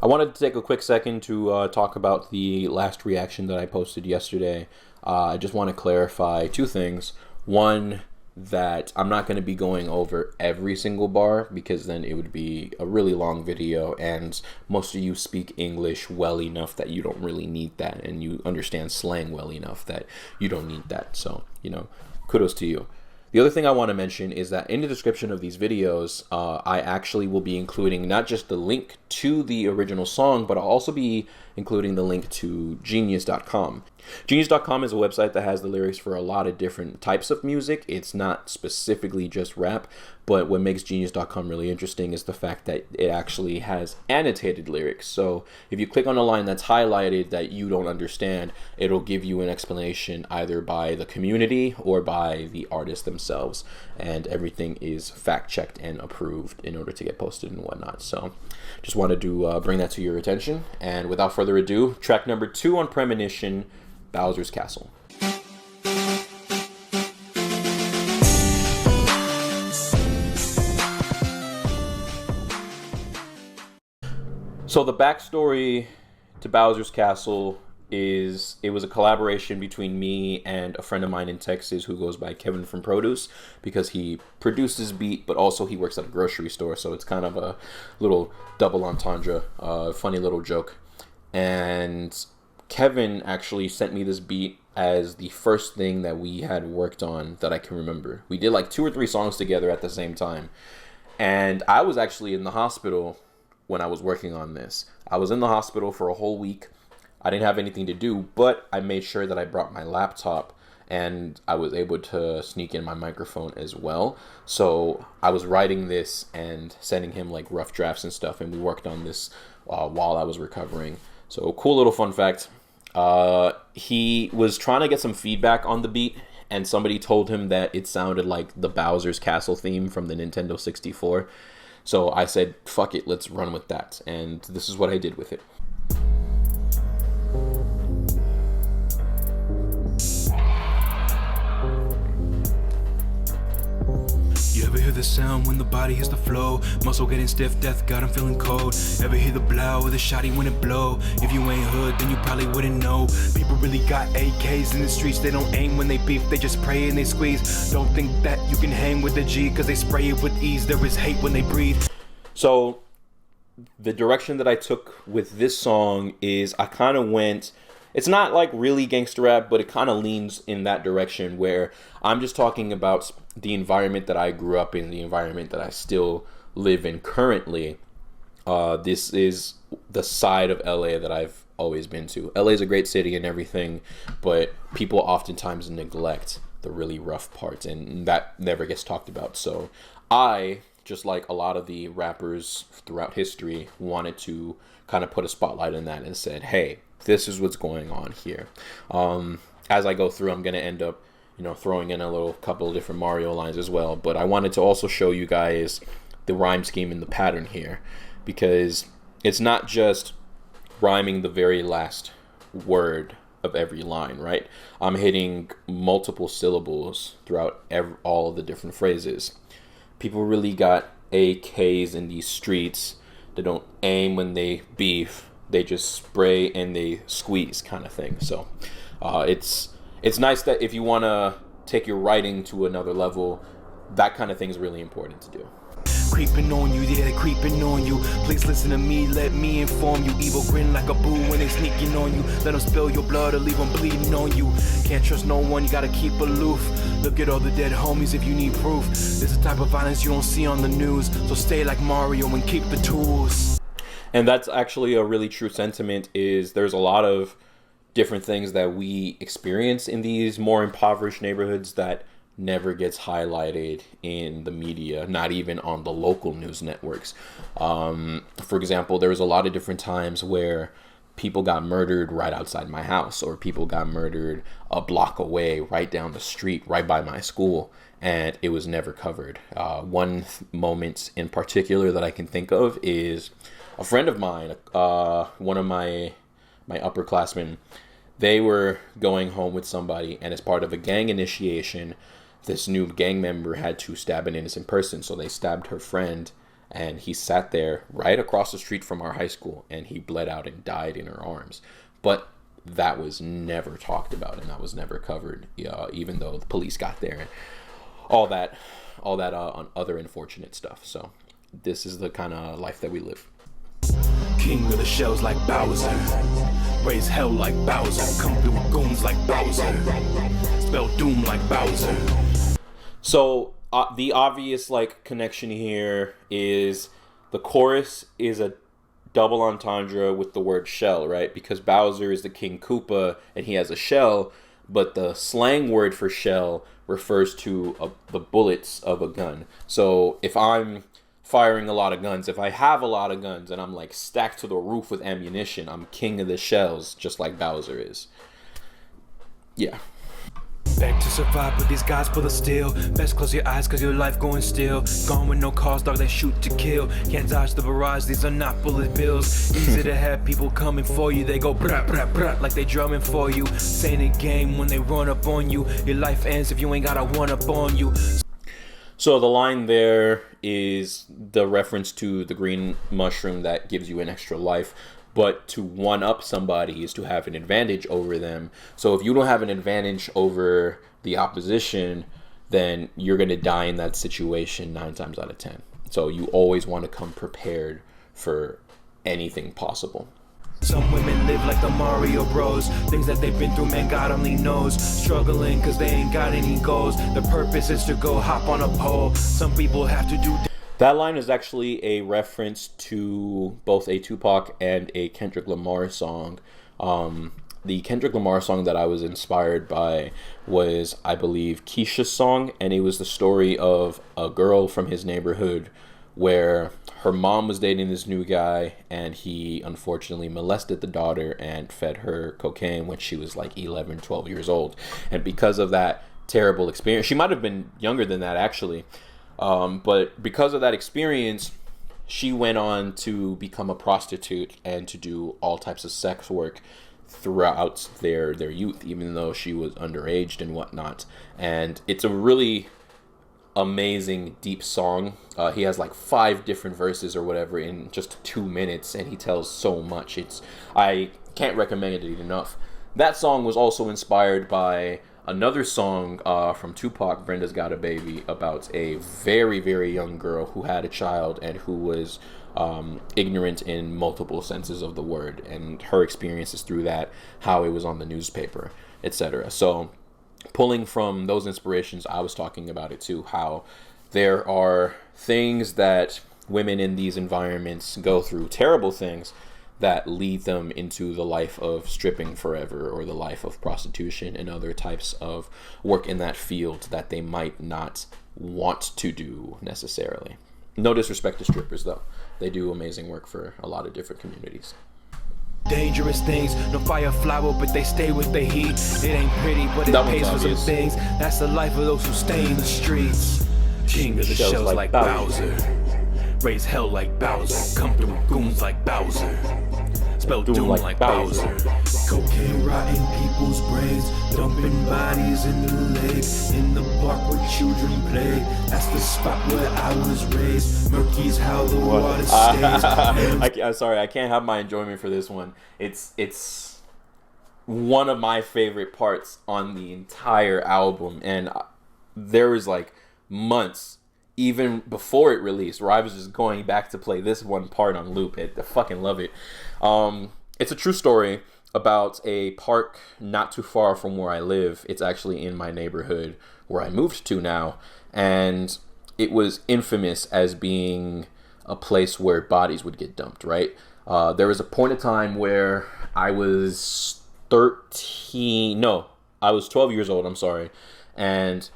I wanted to take a quick second to talk about the last reaction that I posted yesterday. I just want to clarify two things. One, that I'm not going to be going over every single bar because then it would be a really long video, and most of you speak English well enough that you don't really need that, and you understand slang well enough that you don't need that. So, kudos to you. The other thing I want to mention is that in the description of these videos, I actually will be including not just the link to the original song, but I'll also be including the link to Genius.com. Genius.com is a website that has the lyrics for a lot of different types of music. It's not specifically just rap, but what makes Genius.com really interesting is the fact that it actually has annotated lyrics. So if you click on a line that's highlighted that you don't understand, it'll give you an explanation either by the community or by the artist themselves. And everything is fact-checked and approved in order to get posted and whatnot. So just wanted to bring that to your attention. And without further ado, track number 2 on Premonition, Bowser's Castle. So the backstory to Bowser's Castle is it was a collaboration between me and a friend of mine in Texas who goes by Kevin from Produce, because he produced this beat, but also he works at a grocery store, so it's kind of a little double entendre, funny little joke. And Kevin actually sent me this beat as the first thing that we had worked on that I can remember. We did like 2 or 3 songs together at the same time. And I was actually in the hospital when I was working on this. I was in the hospital for a whole week. I didn't have anything to do, but I made sure that I brought my laptop, and I was able to sneak in my microphone as well. So I was writing this and sending him like rough drafts and stuff, and we worked on this while I was recovering. So cool little fun fact. He was trying to get some feedback on the beat, and somebody told him that it sounded like the Bowser's Castle theme from the Nintendo 64. So I said, fuck it, let's run with that. And this is what I did with it. You ever hear the sound when the body hits the flow? Muscle getting stiff, death got him feeling cold. Ever hear the blow or the shotty when it blow? If you ain't hood, then you probably wouldn't know. People really got AKs in the streets. They don't aim when they beef, they just pray and they squeeze. Don't think that you can hang with the G, cause they spray it with ease. There is hate when they breathe. So the direction that I took with this song is I kind of went, it's not like really gangster rap, but it kind of leans in that direction where I'm just talking about the environment that I grew up in, the environment that I still live in currently. This is the side of LA that I've always been to. LA is a great city and everything, but people oftentimes neglect the really rough parts, and that never gets talked about. So I, just like a lot of the rappers throughout history, wanted to kind of put a spotlight on that and said, hey, this is what's going on here. As I go through, I'm going to end up, throwing in a little couple of different Mario lines as well. But I wanted to also show you guys the rhyme scheme and the pattern here, because it's not just rhyming the very last word of every line, right? I'm hitting multiple syllables throughout all of the different phrases. People really got AKs in these streets. They don't aim when they beef. They just spray and they squeeze, kind of thing. So it's nice that if you want to take your writing to another level, that kind of thing is really important to do. Creeping on you, yeah, they creeping on you. Please listen to me, let me inform you. Evil grin like a boo when they sneaking on you. Let them spill your blood or leave them bleeding on you. Can't trust no one, you gotta keep aloof. Look at all the dead homies if you need proof. This is the type of violence you don't see on the news. So stay like Mario and keep the tools. And that's actually a really true sentiment, is there's a lot of different things that we experience in these more impoverished neighborhoods that never gets highlighted in the media, not even on the local news networks. For example, there was a lot of different times where people got murdered right outside my house, or people got murdered a block away, right down the street, right by my school, and it was never covered. One moment in particular that I can think of is a friend of mine, one of my upperclassmen. They were going home with somebody, and as part of a gang initiation, this new gang member had to stab an innocent person. So they stabbed her friend, And he sat there right across the street from our high school, and he bled out and died in her arms. But that was never talked about, and that was never covered, even though the police got there and all that on other unfortunate stuff. So this is the kind of life that we live. King of the shells like Bowser, raise hell like Bowser, come through with goons like Bowser, spell doom like Bowser. So the obvious like connection here is the chorus is a double entendre with the word shell, right? Because Bowser is the King Koopa and he has a shell, but the slang word for shell refers to the bullets of a gun. So if I'm firing a lot of guns, if I have a lot of guns and I'm like stacked to the roof with ammunition, I'm king of the shells, just like Bowser is. Yeah. Beg to survive, but these guys pull the steel. Best close your eyes, cause your life going still. Gone with no cause, dog, they shoot to kill. Can't dodge the barrage, these are not bullet bills. Easy to have people coming for you. They go brah, brah, brah, like they drumming for you. Saying a game when they run up on you. Your life ends if you ain't got a one up on you. So the line there is the reference to the green mushroom that gives you an extra life. But to one-up somebody is to have an advantage over them. So if you don't have an advantage over the opposition, then you're going to die in that situation 9 times out of 10. So you always want to come prepared for anything possible. Some women live like the Mario Bros. Things that they've been through, man, God only knows. Struggling cause they ain't got any goals. The purpose is to go hop on a pole. Some people have to do... That line is actually a reference to both a Tupac and a Kendrick Lamar song. The Kendrick Lamar song that I was inspired by was, I believe, Keisha's song, and it was the story of a girl from his neighborhood where her mom was dating this new guy, and he unfortunately molested the daughter and fed her cocaine when she was like 11, 12 years old. And because of that terrible experience, she might have been younger than that actually, but because of that experience, she went on to become a prostitute and to do all types of sex work throughout their youth, even though she was underage and whatnot. And it's a really amazing, deep song. He has like 5 different verses or whatever in just 2 minutes, and he tells so much. I can't recommend it enough. That song was also inspired by another song from Tupac, Brenda's Got a Baby, about a very, very young girl who had a child and who was ignorant in multiple senses of the word, and her experiences through that, how it was on the newspaper, etc. So pulling from those inspirations, I was talking about it too, how there are things that women in these environments go through, terrible things, that lead them into the life of stripping forever or the life of prostitution and other types of work in that field that they might not want to do necessarily. No disrespect to strippers, though. They do amazing work for a lot of different communities. Dangerous things, no fire flower, but they stay with the heat. It ain't pretty, but it pays for some things. That's the life of those who stay in the streets. King of the shells like Bowser, raise hell like Bowser, come through with goons like Bowser, spell doom like Bowser. Cocaine rotting people's brains, dumping bodies in the lake, in the park where children play. That's the spot where I was raised. Murky's how the water stays. I'm sorry, I can't have my enjoyment for this one. It's one of my favorite parts on the entire album, and there was like months even before it released where I was just going back to play this one part on loop. I fucking love it. It's a true story about a park not too far from where I live. It's actually in my neighborhood where I moved to now, and it was infamous as being a place where bodies would get dumped, right? There was a point of time where I was 12 years old, I'm sorry, and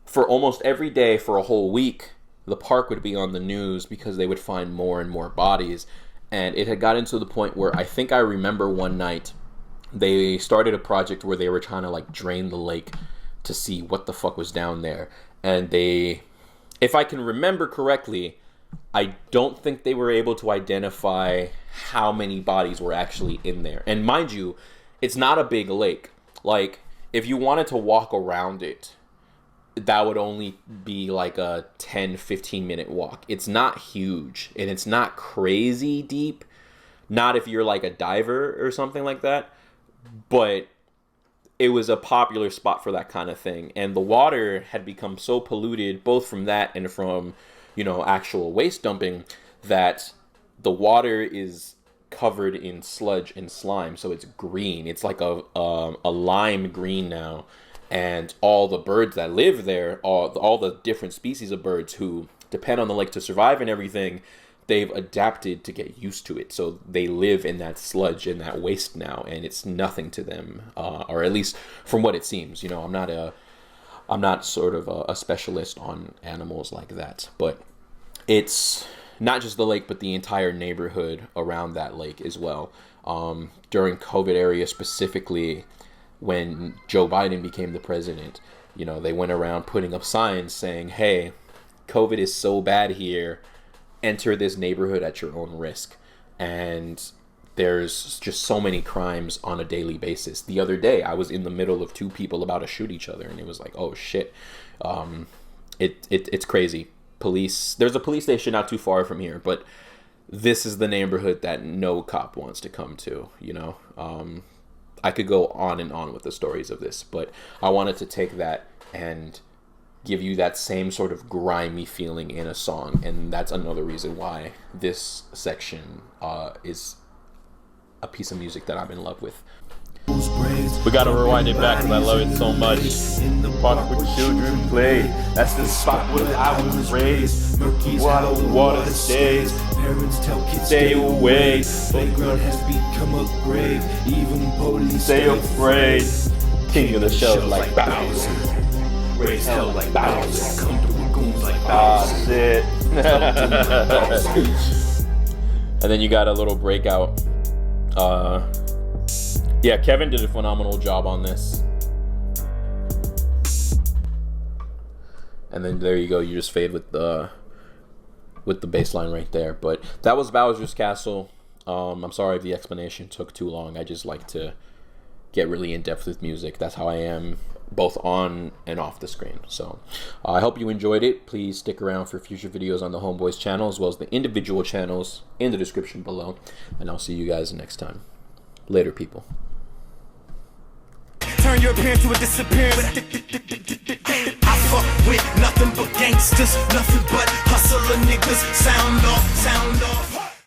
for almost every day for a whole week, the park would be on the news because they would find more and more bodies. And it had gotten to the point where I think I remember one night they started a project where they were trying to like drain the lake to see what the fuck was down there. And they, if I can remember correctly, I don't think they were able to identify how many bodies were actually in there. And mind you, it's not a big lake. Like, if you wanted to walk around it, that would only be like a 10-15 minute walk. It's not huge and it's not crazy deep. Not if you're like a diver or something like that, but it was a popular spot for that kind of thing. And the water had become so polluted, both from that and from, actual waste dumping, that the water is covered in sludge and slime. So it's green. It's like a lime green now. And all the birds that live there, all the different species of birds who depend on the lake to survive and everything, they've adapted to get used to it. So they live in that sludge and that waste now, and it's nothing to them, or at least from what it seems. I'm not sort of a specialist on animals like that, but it's not just the lake, but the entire neighborhood around that lake as well. During COVID area specifically, when Joe Biden became the president, they went around putting up signs saying, hey, COVID is so bad here, enter this neighborhood at your own risk. And there's just so many crimes on a daily basis. The other day, I was in the middle of two people about to shoot each other, and it was like, oh shit. It's crazy. There's a police station not too far from here, but this is the neighborhood that no cop wants to come to, I could go on and on with the stories of this, but I wanted to take that and give you that same sort of grimy feeling in a song, and that's another reason why this section is a piece of music that I'm in love with. We gotta rewind it back because I love it so much. Park where children play. That's the spot where I was raised. Murky's water that stays. Parents tell kids stay away. Playground has become a grave. Even police stay afraid. King of the show like Bowser. Raise hell like Bowser. Come to goons like Bowser. And then you got a little breakout. Yeah, Kevin did a phenomenal job on this. And then there you go, you just fade with the bass line right there. But that was Bowser's Castle. I'm sorry if the explanation took too long. I just like to get really in depth with music. That's how I am, both on and off the screen. So I hope you enjoyed it. Please stick around for future videos on the Homeboys channel, as well as the individual channels in the description below. And I'll see you guys next time. Later, people. Turn your appearance to a disappearance. I fuck with nothing but gangsters, nothing but hustler niggas. Sound off, sound off.